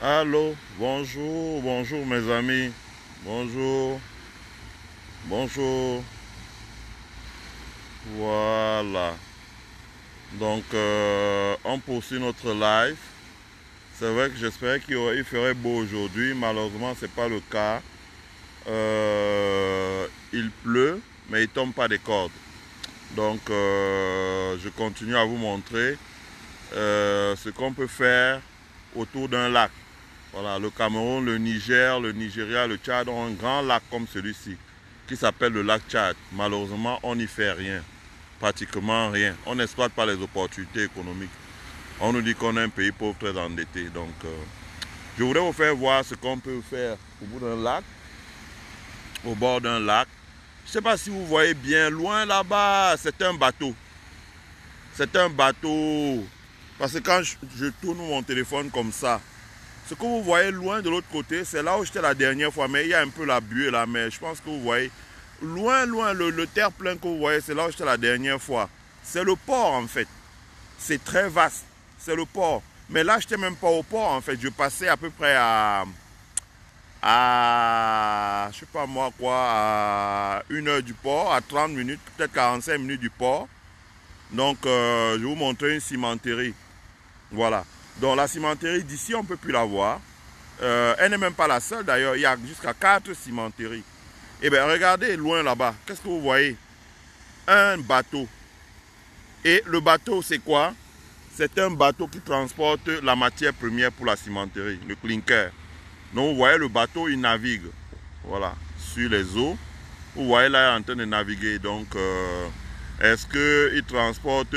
Allô, bonjour, bonjour mes amis. Bonjour, bonjour. Voilà. Donc, on poursuit notre live. C'est vrai que j'espérais il ferait beau aujourd'hui. Malheureusement, ce n'est pas le cas. Il pleut, mais il ne tombe pas des cordes. Donc, je continue à vous montrer ce qu'on peut faire autour d'un lac. Voilà, le Cameroun, le Niger, le Nigeria, le Tchad ont un grand lac comme celui-ci qui s'appelle le lac Tchad. Malheureusement, on n'y fait rien, pratiquement rien. On n'exploite pas les opportunités économiques. On nous dit qu'on est un pays pauvre très endetté. Donc, je voudrais vous faire voir ce qu'on peut faire au bout d'un lac, au bord d'un lac. Je ne sais pas si vous voyez bien, loin là-bas, c'est un bateau. C'est un bateau. Parce que quand je tourne mon téléphone comme ça, ce que vous voyez loin de l'autre côté, c'est là où j'étais la dernière fois, mais il y a un peu la buée là, mais je pense que vous voyez, loin, le terre-plein que vous voyez, c'est là où j'étais la dernière fois. C'est le port en fait. C'est très vaste, c'est le port. Mais là, je n'étais même pas au port en fait, je passais à peu près je sais pas moi quoi, à 1 heure du port, à 30 minutes, peut-être 45 minutes du port. Donc, je vais vous montrer une cimenterie. Voilà. Donc, la cimenterie d'ici, on ne peut plus la voir. Elle n'est même pas la seule d'ailleurs, il y a jusqu'à 4 cimenteries. Et bien regardez loin là-bas, qu'est-ce que vous voyez? Un bateau. Et le bateau c'est quoi? C'est un bateau qui transporte la matière première pour la cimenterie, le clinker. Donc vous voyez le bateau, il navigue. Voilà, sur les eaux. Vous voyez là, il est en train de naviguer. Donc est-ce qu'il transporte...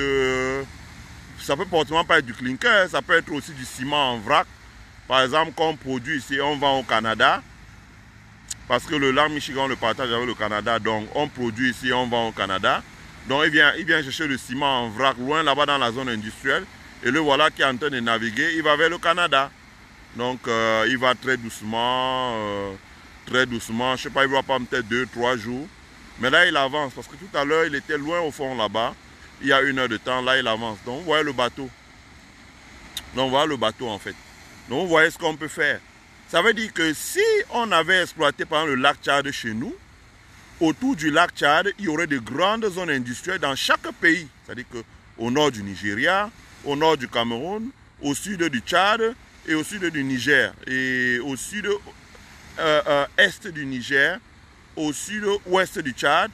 ça peut forcément pas être du clinker, ça peut être aussi du ciment en vrac. Par exemple, qu'on produit ici, on vend au Canada. Parce que le lac Michigan le partage avec le Canada. Donc, on produit ici, on vend au Canada. Donc, il vient chercher le ciment en vrac, loin là-bas dans la zone industrielle. Et le voilà qui est en train de naviguer, il va vers le Canada. Donc, il va très doucement. Très doucement. Je ne sais pas, il va pas peut-être 2-3 jours. Mais là, il avance. Parce que tout à l'heure, il était loin au fond là-bas. Il y a 1 heure de temps. Là, il avance. Donc, vous voyez le bateau. Donc, voilà le bateau en fait. Donc, vous voyez ce qu'on peut faire. Ça veut dire que si on avait exploité par exemple le lac Tchad chez nous, autour du lac Tchad, il y aurait de grandes zones industrielles dans chaque pays. C'est-à-dire qu'au nord du Nigeria, au nord du Cameroun, au sud du Tchad et au sud du Niger. Et au sud-est du Niger, au sud-ouest du Tchad,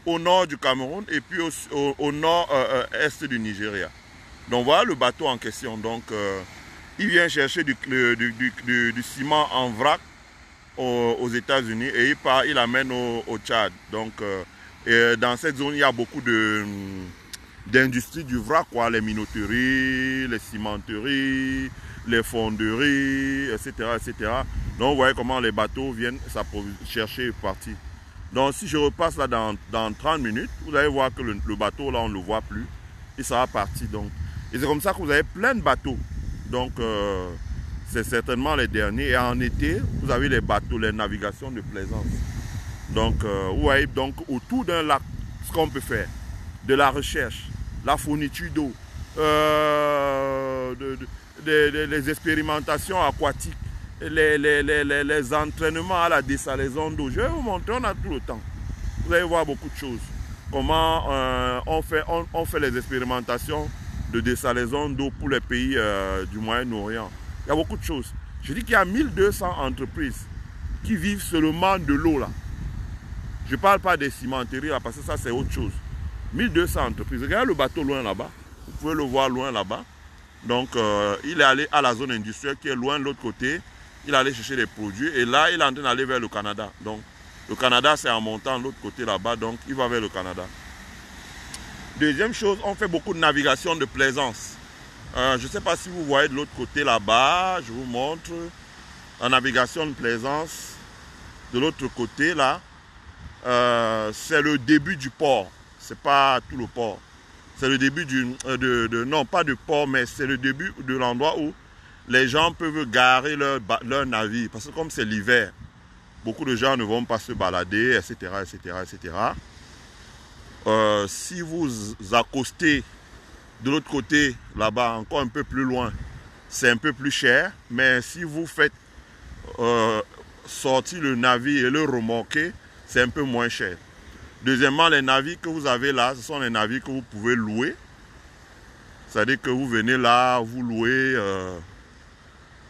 au nord du Cameroun et puis au nord-est du Nigeria. Donc voilà le bateau en question. Donc il vient chercher du ciment en vrac aux États-Unis et il amène au Tchad. Donc dans cette zone, il y a beaucoup d'industries du vrac, quoi, les minoteries, les cimenteries, les fonderies, etc., etc. Donc vous voyez comment les bateaux viennent chercher et partir. Donc si je repasse là dans 30 minutes, vous allez voir que le bateau là on ne le voit plus. Il sera parti donc. Et c'est comme ça que vous avez plein de bateaux. Donc c'est certainement les derniers. Et en été, vous avez les bateaux, les navigations de plaisance. Donc vous voyez donc autour d'un lac, ce qu'on peut faire. De la recherche, la fourniture d'eau, les expérimentations aquatiques, les entraînements à la désalaison d'eau. Je vais vous montrer, on a tout le temps. Vous allez voir beaucoup de choses. Comment on fait les expérimentations de désalaison d'eau pour les pays du Moyen-Orient. Il y a beaucoup de choses. Je dis qu'il y a 1200 entreprises qui vivent seulement de l'eau là. Je ne parle pas des cimenteries là, parce que ça c'est autre chose. 1200 entreprises. Regardez le bateau loin là-bas. Vous pouvez le voir loin là-bas. Donc il est allé à la zone industrielle qui est loin de l'autre côté. Il est allé chercher des produits et là il est en train d'aller vers le Canada. Donc le Canada c'est en montant de l'autre côté là-bas, donc il va vers le Canada. Deuxième chose, on fait beaucoup de navigation de plaisance. Je ne sais pas si vous voyez de l'autre côté là-bas, je vous montre. La navigation de plaisance, de l'autre côté là, c'est le début du port. C'est pas tout le port. C'est le début non pas du port, mais c'est le début de l'endroit où les gens peuvent garer leur navire. Parce que comme c'est l'hiver, beaucoup de gens ne vont pas se balader, etc., etc., etc. Si vous accostez de l'autre côté, là-bas, encore un peu plus loin, c'est un peu plus cher. Mais si vous faites sortir le navire et le remorquer, c'est un peu moins cher. Deuxièmement, les navires que vous avez là, ce sont les navires que vous pouvez louer. C'est-à-dire que vous venez là, vous louez.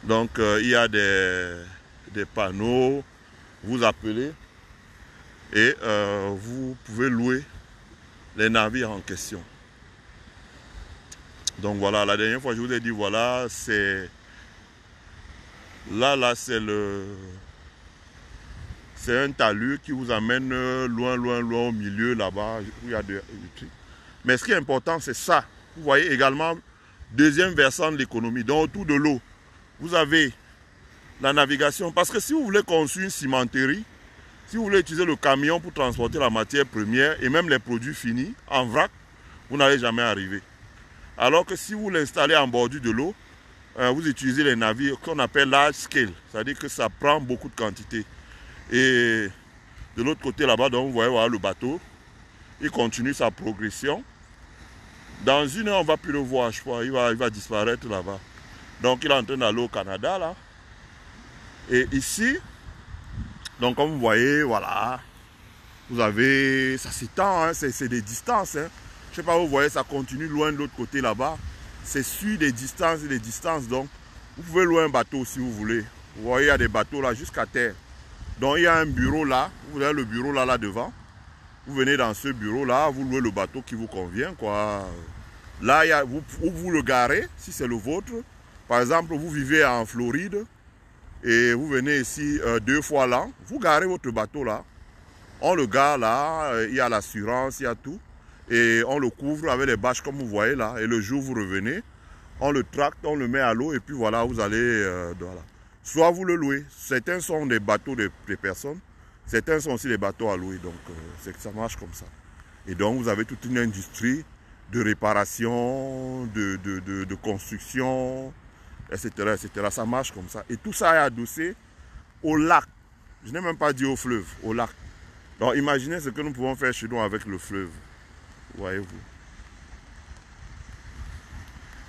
Donc, il y a des panneaux, vous appelez et vous pouvez louer les navires en question. Donc voilà, la dernière fois je vous ai dit, voilà, c'est là c'est un talus qui vous amène loin au milieu là-bas. Il y a mais ce qui est important, c'est ça. Vous voyez également, deuxième versant de l'économie, donc autour de l'eau, vous avez la navigation. Parce que si vous voulez construire une cimenterie, si vous voulez utiliser le camion pour transporter la matière première et même les produits finis en vrac, vous n'allez jamais arriver. Alors que si vous l'installez en bordure de l'eau, vous utilisez les navires qu'on appelle large scale. C'est-à-dire que ça prend beaucoup de quantité. Et de l'autre côté là-bas, donc vous voyez voilà, le bateau, il continue sa progression. Dans une heure, on ne va plus le voir, je crois. Il va disparaître là-bas. Donc il est en train d'aller au Canada là. Et ici, donc comme vous voyez, voilà, vous avez, ça s'étend, hein, c'est des distances. Hein. Je ne sais pas, vous voyez, ça continue loin de l'autre côté là-bas. C'est sur des distances et des distances. Donc, vous pouvez louer un bateau si vous voulez. Vous voyez, il y a des bateaux là jusqu'à terre. Donc, il y a un bureau là. Vous avez le bureau là devant. Vous venez dans ce bureau là, vous louez le bateau qui vous convient, quoi. Là, il y a, vous le garez, si c'est le vôtre. Par exemple, vous vivez en Floride et vous venez ici 2 fois l'an. Vous garez votre bateau là. On le gare là, il y a l'assurance, il y a tout. Et on le couvre avec les bâches comme vous voyez là. Et le jour où vous revenez, on le tracte, on le met à l'eau et puis voilà, vous allez... voilà. Soit vous le louez. Certains sont des bateaux des personnes. Certains sont aussi des bateaux à louer. Donc ça marche comme ça. Et donc vous avez toute une industrie de réparation, de construction, etc., etc. Ça marche comme ça. Et tout ça est adossé au lac. Je n'ai même pas dit au fleuve, au lac. Donc imaginez ce que nous pouvons faire chez nous avec le fleuve. Voyez-vous.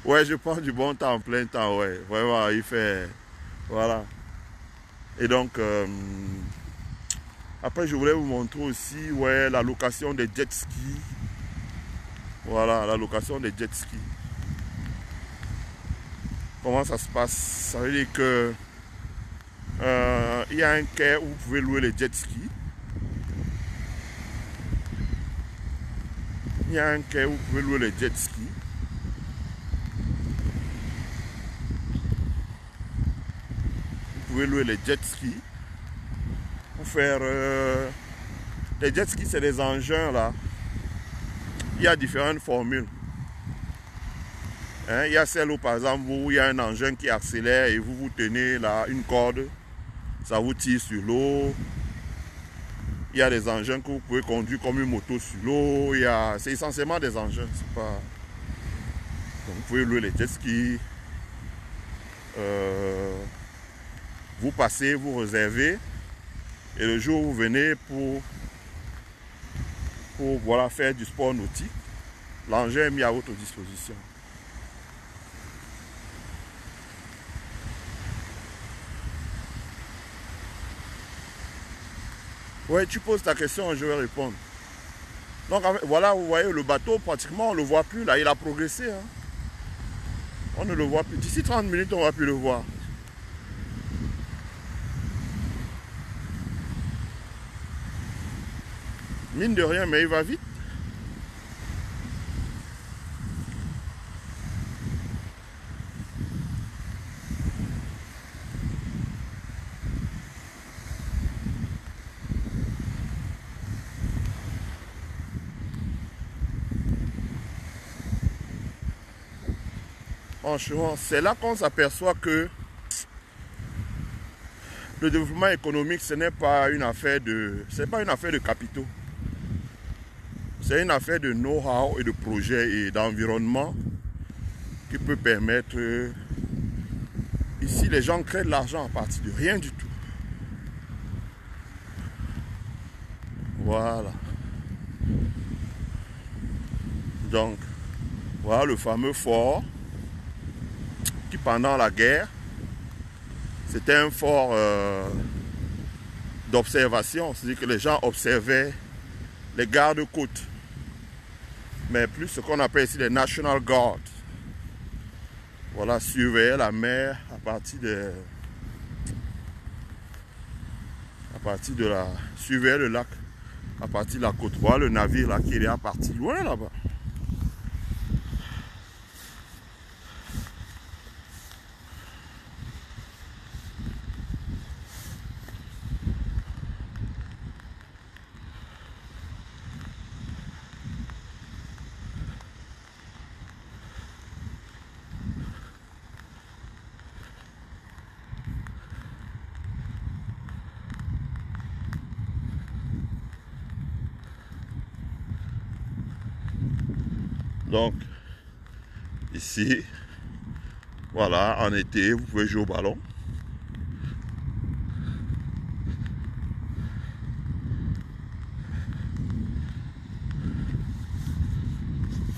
Ouais, je prends du bon temps, en plein temps, ouais. Vraiment, il fait... Voilà. Et donc, après, je voulais vous montrer aussi, ouais, la location des jet skis. Voilà, la location des jet skis. Comment ça se passe? Ça veut dire que il y a un quai où vous pouvez louer les jet skis. Il y a un quai où vous pouvez louer les jet skis. Vous pouvez louer les jet skis pour faire... les jet skis, c'est des engins là. Il y a différentes formules. Hein, il y a celle où par exemple où il y a un engin qui accélère et vous tenez là une corde. Ça vous tire sur l'eau. Il y a des engins que vous pouvez conduire comme une moto sur l'eau. C'est essentiellement des engins. C'est pas... Donc, vous pouvez louer les jet skis. Vous passez, vous réservez. Et le jour où vous venez pour voilà, faire du sport nautique, l'engin est mis à votre disposition. Ouais, tu poses ta question, je vais répondre. Donc voilà, vous voyez, le bateau, pratiquement, on ne le voit plus. Là, il a progressé. Hein. On ne le voit plus. D'ici 30 minutes, on ne va plus le voir. Mine de rien, mais il va vite. Franchement, c'est là qu'on s'aperçoit que le développement économique, ce n'est pas une affaire de... C'est pas une affaire de capitaux. C'est une affaire de know-how et de projet et d'environnement qui peut permettre... Ici, les gens créent de l'argent à partir de rien du tout. Voilà. Donc, voilà le fameux fort. qui pendant la guerre, c'était un fort d'observation. C'est-à-dire que les gens observaient les gardes-côtes. Mais plus ce qu'on appelle ici les National Guard. Voilà, surveillaient la mer à partir de la... surveillaient le lac à partir de la côte. Voilà le navire là qui est déjà parti loin là-bas. Donc, ici, voilà, en été, vous pouvez jouer au ballon.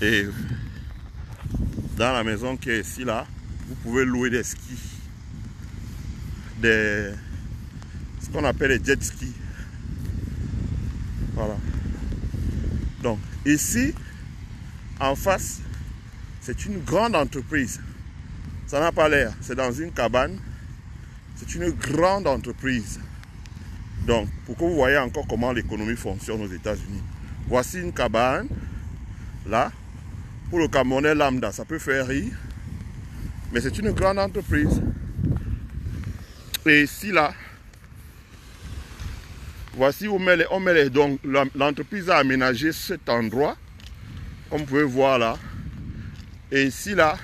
Et dans la maison qui est ici, là, vous pouvez louer des skis. Ce qu'on appelle les jet skis. Voilà. Donc, ici, en face, c'est une grande entreprise. Ça n'a pas l'air. C'est dans une cabane. C'est une grande entreprise. Donc, pour que vous voyez encore comment l'économie fonctionne aux États-Unis. Voici une cabane. Là, pour le Camerounais lambda, ça peut faire rire. Mais c'est une grande entreprise. Et ici, là, voici où on met les... Donc, l'entreprise a aménagé cet endroit. Comme vous pouvez voir là. Et ici là,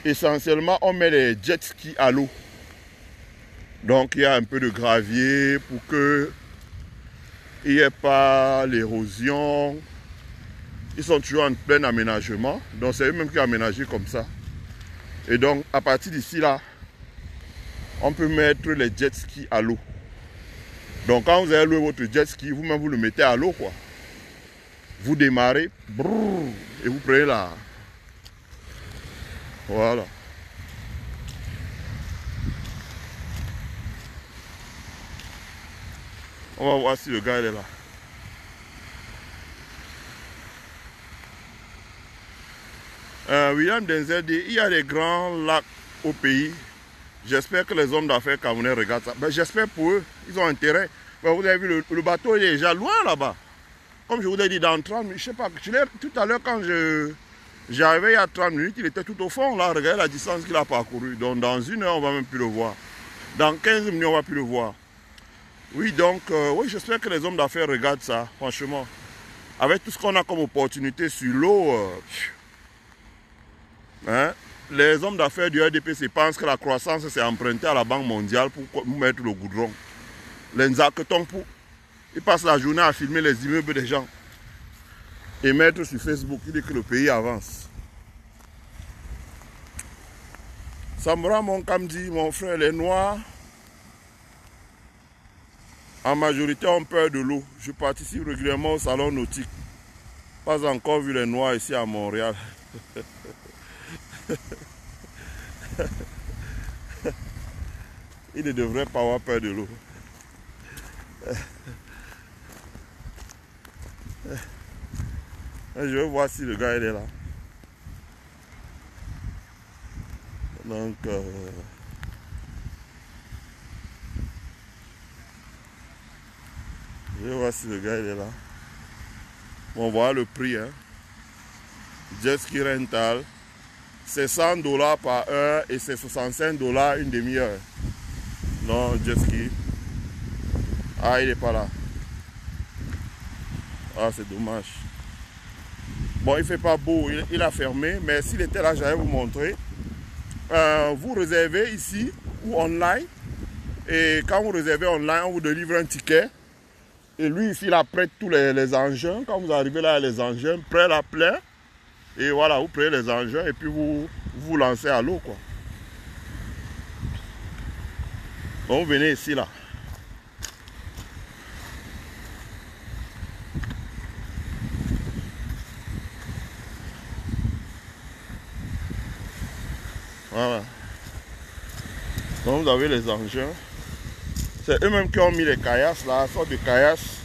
essentiellement on met les jet skis à l'eau. Donc il y a un peu de gravier pour que il n'y ait pas l'érosion. Ils sont toujours en plein aménagement. Donc c'est eux-mêmes qui ont aménagé comme ça. Et donc à partir d'ici là, on peut mettre les jet skis à l'eau. Donc quand vous avez loué votre jet ski, vous-même vous le mettez à l'eau quoi. Vous démarrez, brrr, et vous prenez là. Voilà. On va voir si le gars il est là. William Denzel dit, il y a des grands lacs au pays. J'espère que les hommes d'affaires camerounais regardent ça. Ben, j'espère pour eux, ils ont intérêt. Ben, vous avez vu, le bateau il est déjà loin là-bas. Comme je vous l'ai dit, dans 30 minutes, je sais pas, tout à l'heure quand j'arrivais il y a 30 minutes, il était tout au fond, là, regardez la distance qu'il a parcouru. Donc dans 1 heure, on va même plus le voir. Dans 15 minutes, on va plus le voir. Oui, donc, oui, j'espère que les hommes d'affaires regardent ça, franchement. Avec tout ce qu'on a comme opportunité sur l'eau, hein, les hommes d'affaires du RDPC pensent que la croissance c'est emprunté à la Banque mondiale pour mettre le goudron. Les Nzaketons pour... Ils passent la journée à filmer les immeubles des gens et mettre sur Facebook. Il dit que le pays avance. Samra Monkamdi, mon frère, les Noirs, en majorité ont peur de l'eau. Je participe régulièrement au salon nautique. Pas encore vu les Noirs ici à Montréal. Il ne devrait pas avoir peur de l'eau. Je vais voir si le gars il est là. Donc, je vais voir si le gars il est là. Bon, voilà le prix. Hein. Jet ski rental. C'est $100 par heure et c'est $65 une demi-heure. Non, jet ski. Ah, il n'est pas là. Ah, c'est dommage. Bon, il ne fait pas beau, il a fermé, mais s'il était là, j'allais vous montrer. Vous réservez ici ou online. Et quand vous réservez online, on vous délivre un ticket. Et lui, ici, il apprête tous les engins. Quand vous arrivez là, les engins, prêt à plein. Et voilà, vous prenez les engins et puis vous lancez à l'eau, quoi. Donc, vous venez ici, là. Voilà. Donc vous avez les engins. C'est eux-mêmes qui ont mis les caillasses là, sorte de caillasses.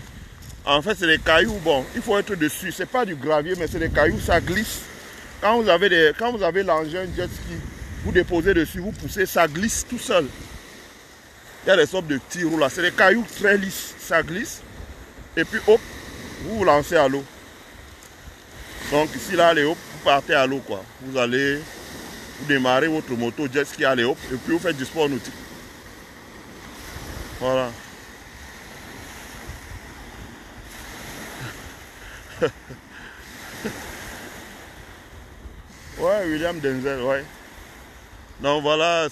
En fait, c'est des cailloux, bon, il faut être dessus. C'est pas du gravier, mais c'est des cailloux, ça glisse. Quand vous avez l'engin jet ski, vous déposez dessus, vous poussez, ça glisse tout seul. Il y a des sortes de petits roues là. C'est des cailloux très lisses, ça glisse. Et puis hop, vous vous lancez à l'eau. Donc ici là, allez hop, vous partez à l'eau quoi. Vous allez, vous démarrez votre moto jet ski, allez hop, et puis vous faites du sport nautique. Voilà. Ouais, William Denzel, ouais. Donc voilà,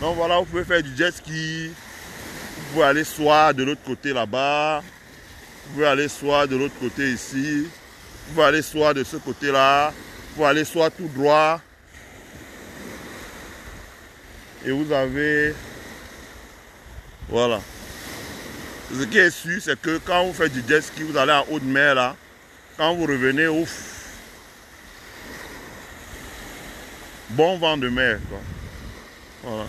donc voilà, vous pouvez faire du jet ski. Vous pouvez aller soit de l'autre côté là-bas. Vous pouvez aller soit de l'autre côté ici. Vous pouvez aller soit de ce côté-là. Vous pouvez aller soit tout droit. Et vous avez... Voilà. Ce qui est sûr, c'est que quand vous faites du jet ski, vous allez en haute mer là. Quand vous revenez, ouf. Bon vent de mer, quoi. Voilà.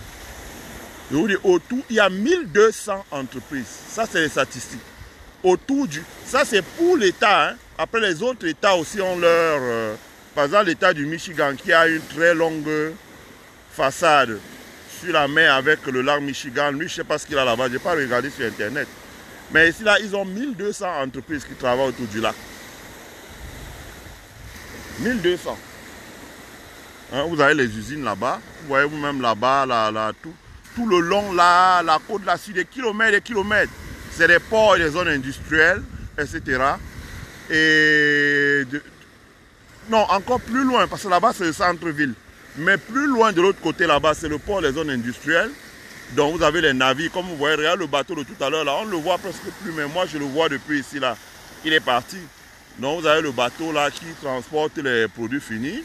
Je vous dis, autour, il y a 1200 entreprises. Ça, c'est les statistiques. Autour du... Ça, c'est pour l'État. Hein. Après, les autres États aussi ont leur... par exemple, l'État du Michigan qui a une très longue façade sur la mer avec le lac Michigan. Lui, je ne sais pas ce qu'il a là-bas. Je n'ai pas regardé sur Internet. Mais ici, là, ils ont 1200 entreprises qui travaillent autour du lac. 1200. Hein, vous avez les usines là-bas. Vous voyez vous-même là-bas, tout le long, là, la côte là, sur des kilomètres et kilomètres. C'est des ports et des zones industrielles, etc. Et non, encore plus loin, parce que là-bas, c'est le centre-ville. Mais plus loin de l'autre côté, là-bas, c'est le port des zones industrielles. Donc, vous avez les navires. Comme vous voyez, regarde le bateau de tout à l'heure, là, on ne le voit presque plus. Mais moi, je le vois depuis ici, là. Il est parti. Donc, vous avez le bateau, là, qui transporte les produits finis.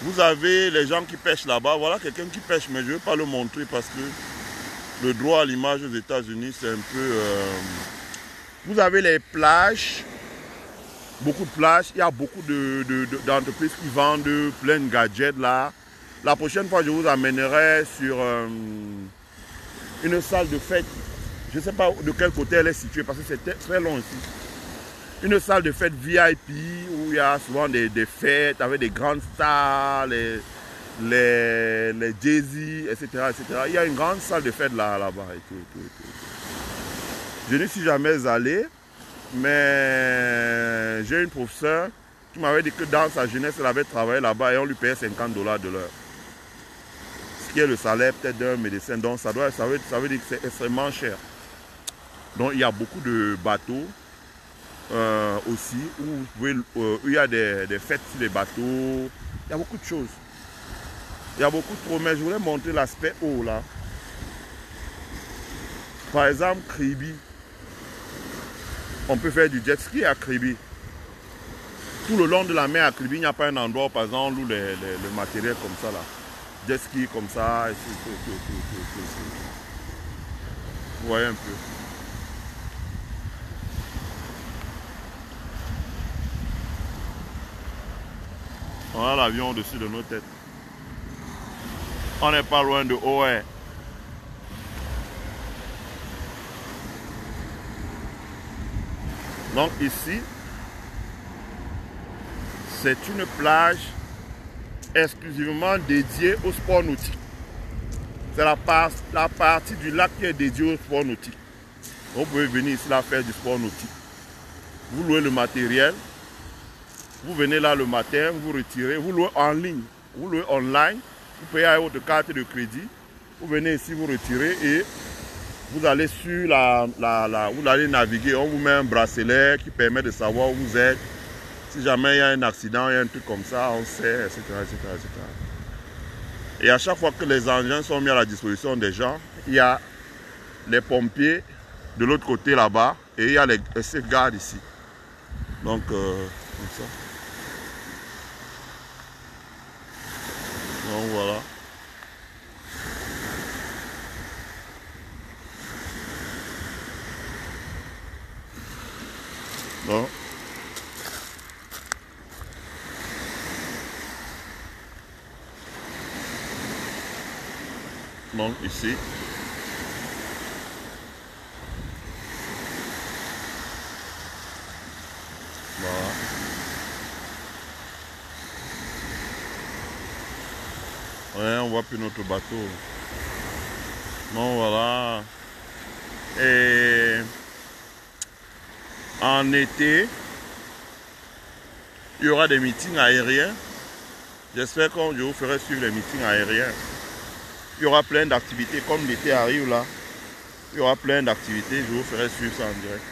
Vous avez les gens qui pêchent là-bas. Voilà quelqu'un qui pêche, mais je ne vais pas le montrer parce que le droit à l'image aux États-Unis, c'est un peu... Vous avez les plages, beaucoup de plages. Il y a beaucoup d'entreprises qui vendent plein de gadgets là. La prochaine fois, je vous amènerai sur une salle de fête. Je ne sais pas de quel côté elle est située parce que c'est très long ici. Une salle de fête VIP où il y a souvent des fêtes avec des grandes stars, les Jay-Z, etc., etc. Il y a une grande salle de fête là-bas. Je n'y suis jamais allé, mais j'ai une professeure qui m'avait dit que dans sa jeunesse, elle avait travaillé là-bas et on lui payait $50 de l'heure. Ce qui est le salaire peut-être d'un médecin. Donc ça veut dire que c'est extrêmement cher. Donc il y a beaucoup de bateaux. Aussi où vous pouvez, il y a des fêtes sur les bateaux, il y a beaucoup de choses, il y a beaucoup de promesses. Je voulais montrer l'aspect haut là, par exemple Kribi, on peut faire du jet ski à Kribi. Tout le long de la mer à Kribi, il n'y a pas un endroit par exemple où le matériel comme ça là, jet ski comme ça, vous voyez un peu. On a l'avion au-dessus de nos têtes. On n'est pas loin de OR. Donc ici, c'est une plage exclusivement dédiée au sport nautique. C'est la partie du lac qui est dédiée au sport nautique. Vous pouvez venir ici là faire du sport nautique. Vous louez le matériel. Vous venez là le matin, vous retirez, vous louez en ligne, vous louez online, vous payez avec votre carte de crédit, vous venez ici, vous retirez et vous allez sur vous allez naviguer, on vous met un bracelet qui permet de savoir où vous êtes. Si jamais il y a un accident, il y a un truc comme ça, on sait, etc., etc., etc. Et à chaque fois que les engins sont mis à la disposition des gens, il y a les pompiers de l'autre côté là-bas et il y a les gardes ici. Donc, comme ça. Donc voilà. Non. Donc ici. Voilà. Ouais, on voit plus notre bateau. Donc voilà. Et en été, il y aura des meetings aériens. J'espère que je vous ferai suivre les meetings aériens. Il y aura plein d'activités. Comme l'été arrive là, il y aura plein d'activités. Je vous ferai suivre ça en direct.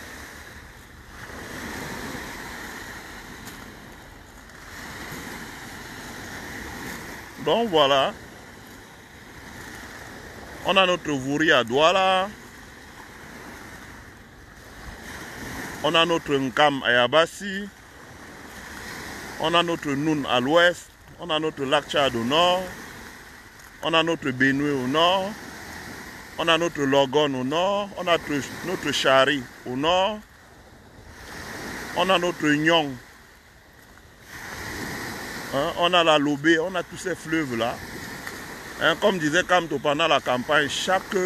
Donc voilà. On a notre Vouri à Douala. On a notre Nkam à Yabassi. On a notre Noun à l'ouest. On a notre lac Tchad au nord. On a notre Benue au nord. On a notre Logon au nord. On a notre Chari au nord. On a notre Nyong. Hein, on a la Lobé. On a tous ces fleuves-là. Hein, comme disait Kamto pendant la campagne, chaque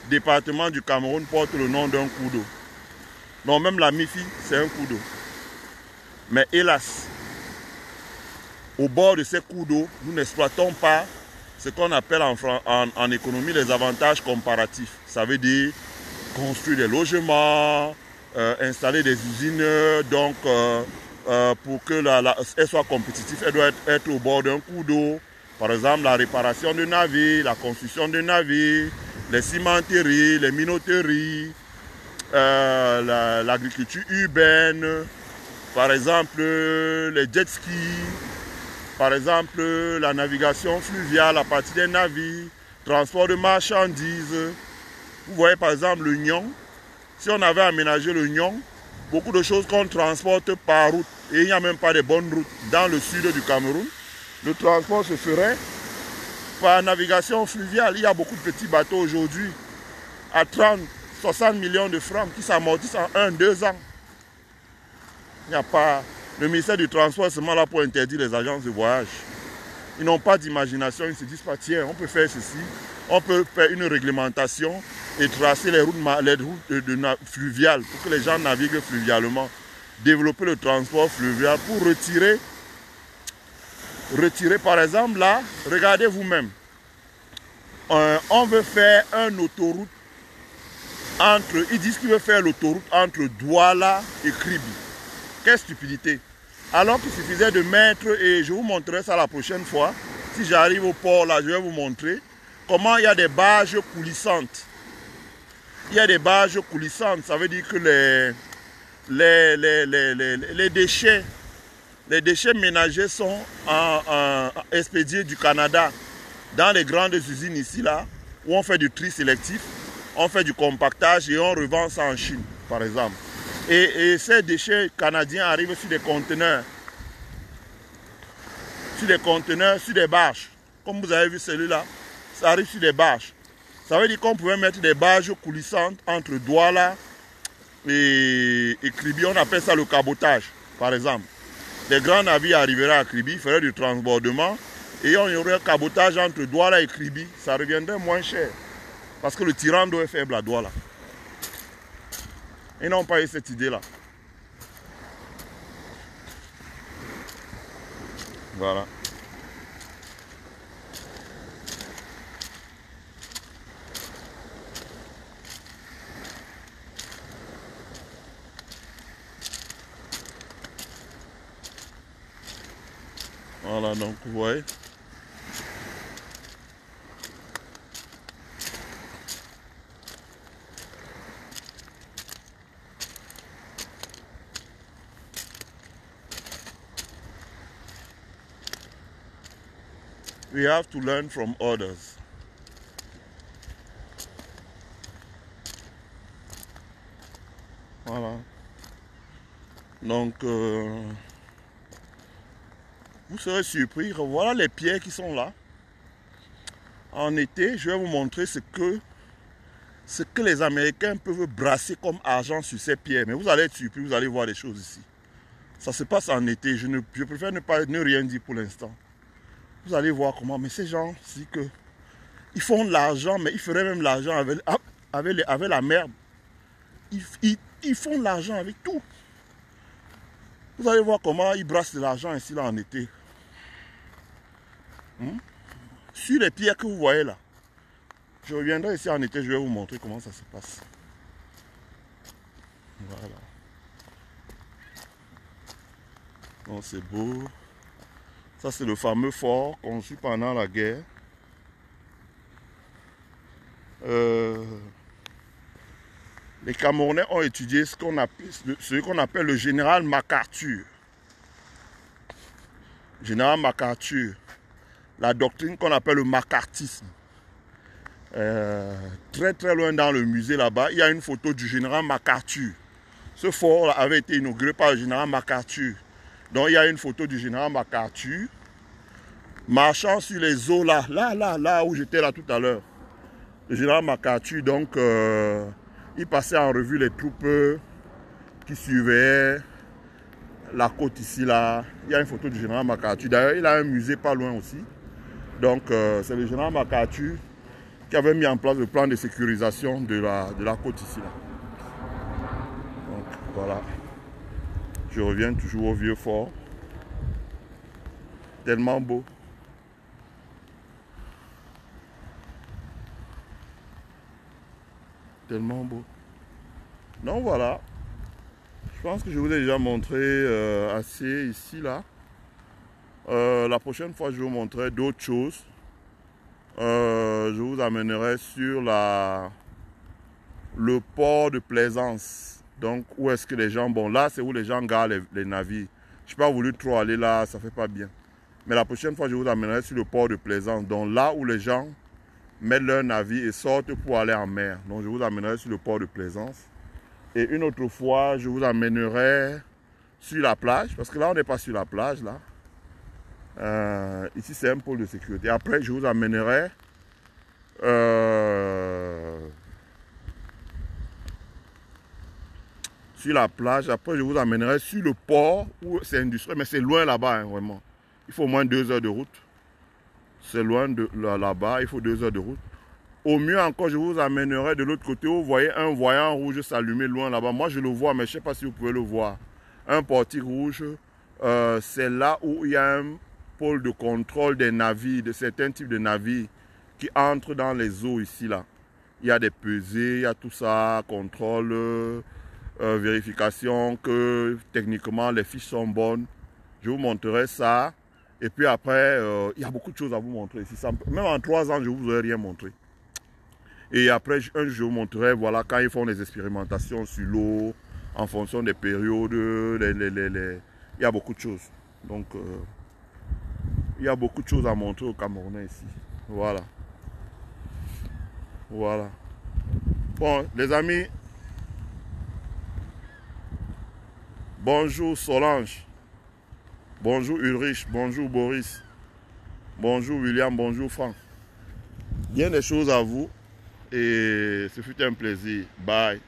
département du Cameroun porte le nom d'un cours d'eau. Donc même la Mifi, c'est un cours d'eau. Mais hélas, au bord de ces cours d'eau, nous n'exploitons pas ce qu'on appelle en économie les avantages comparatifs. Ça veut dire construire des logements, installer des usines. Donc pour que elle soit compétitive, elle doit être au bord d'un cours d'eau. Par exemple, la réparation de navires, la construction de navires, les cimenteries, les minoteries, l'agriculture urbaine, par exemple les jet skis, par exemple la navigation fluviale à partir des navires, transport de marchandises. Vous voyez par exemple le Nyong, si on avait aménagé le Nyong, beaucoup de choses qu'on transporte par route, et il n'y a même pas de bonnes routes dans le sud du Cameroun, le transport se ferait par navigation fluviale. Il y a beaucoup de petits bateaux aujourd'hui à 30, 60 millions de francs qui s'amortissent en 1-2 ans. Il n'y a pas... Le ministère du Transport est seulement là pour interdire les agences de voyage. Ils n'ont pas d'imagination, ils ne se disent pas, tiens, on peut faire ceci, on peut faire une réglementation et tracer les routes fluviales pour que les gens naviguent fluvialement. Développer le transport fluvial pour retirer par exemple là, regardez vous-même. On veut faire une autoroute entre, ils disent qu'ils veulent faire l'autoroute entre Douala et Kribi. Quelle stupidité. Alors qu'il suffisait de mettre, et je vous montrerai ça la prochaine fois, si j'arrive au port là, je vais vous montrer comment il y a des barges coulissantes. Il y a des barges coulissantes, ça veut dire que les déchets ménagers sont expédiés du Canada dans les grandes usines ici là, où on fait du tri sélectif, on fait du compactage et on revend ça en Chine, par exemple. Et ces déchets canadiens arrivent sur des conteneurs, sur des barges. Comme vous avez vu celui-là, ça arrive sur des barges. Ça veut dire qu'on pouvait mettre des barges coulissantes entre Douala et Kribi. On appelle ça le cabotage, par exemple. Les grands navires arriveraient à Kribi, feraient du transbordement et on y aurait un cabotage entre Douala et Kribi. Ça reviendrait moins cher parce que le tirant d'eau est faible à Douala. Ils n'ont pas eu cette idée-là. Voilà. Voilà, donc vous voyez. We have to learn from others. Voilà. Donc, vous serez surpris. Voilà les pierres qui sont là. En été, je vais vous montrer ce que les Américains peuvent brasser comme argent sur ces pierres. Mais vous allez être surpris, vous allez voir des choses ici. Ça se passe en été. Je préfère ne rien dire pour l'instant. Vous allez voir comment. Mais ces gens-ci que Ils font de l'argent, mais ils feraient même l'argent avec la merde. Ils font de l'argent avec tout. Vous allez voir comment ils brassent de l'argent ici là en été. Sur les pierres que vous voyez là. Je reviendrai ici en été, je vais vous montrer comment ça se passe. Voilà. Donc c'est beau. Ça c'est le fameux fort conçu pendant la guerre. Les Camerounais ont étudié ce qu'on appelle le général MacArthur. Général MacArthur. La doctrine qu'on appelle le macartisme. Très très loin dans le musée là-bas, il y a une photo du général MacArthur. Ce fort avait été inauguré par le général MacArthur. Donc il y a une photo du général MacArthur marchant sur les eaux là où j'étais là tout à l'heure. Le général MacArthur, donc, il passait en revue les troupes qui surveillaient la côte ici, là. Il y a une photo du général MacArthur. D'ailleurs, il a un musée pas loin aussi. Donc, c'est le général MacArthur qui avait mis en place le plan de sécurisation de la côte ici, là. Donc, voilà. Je reviens toujours au vieux fort. Tellement beau. Tellement beau. Donc voilà. Je pense que je vous ai déjà montré assez ici, là. La prochaine fois, je vous montrerai d'autres choses. Je vous amènerai sur le port de Plaisance. Donc, où est-ce que les gens... Bon, là, c'est où les gens gardent les navires. Je n'ai pas voulu trop aller là, ça ne fait pas bien. Mais la prochaine fois, je vous amènerai sur le port de Plaisance. Donc, là où les gens mettent leur navire et sortent pour aller en mer. Donc, je vous amènerai sur le port de Plaisance. Et une autre fois, je vous amènerai sur la plage. Parce que là, on n'est pas sur la plage, là. Ici, c'est un pôle de sécurité. Après, je vous amènerai sur la plage. Après, je vous amènerai sur le port où c'est industriel. Mais c'est loin là-bas, hein, vraiment. Il faut au moins 2 heures de route. C'est loin de là-bas. Il faut 2 heures de route. Au mieux encore, je vous amènerai de l'autre côté où vous voyez un voyant rouge s'allumer loin là-bas. Moi, je le vois, mais je ne sais pas si vous pouvez le voir. Un portique rouge, c'est là où il y a un pôle de contrôle des navires, de certains types de navires qui entrent dans les eaux ici, là. Il y a des pesées, il y a tout ça, contrôle, vérification que techniquement les fiches sont bonnes. Je vous montrerai ça. Et puis après, il y a beaucoup de choses à vous montrer ici. Même en 3 ans, je ne vous aurais rien montré. Et après, je vous montrerai, voilà, quand ils font des expérimentations sur l'eau, en fonction des périodes, il y a beaucoup de choses. Donc, il y a beaucoup de choses à montrer aux Camerounais ici. Voilà. Voilà. Bon, les amis, bonjour Solange, bonjour Ulrich, bonjour Boris, bonjour William, bonjour Franck. Bien des choses à vous. Et ce fut un plaisir. Bye.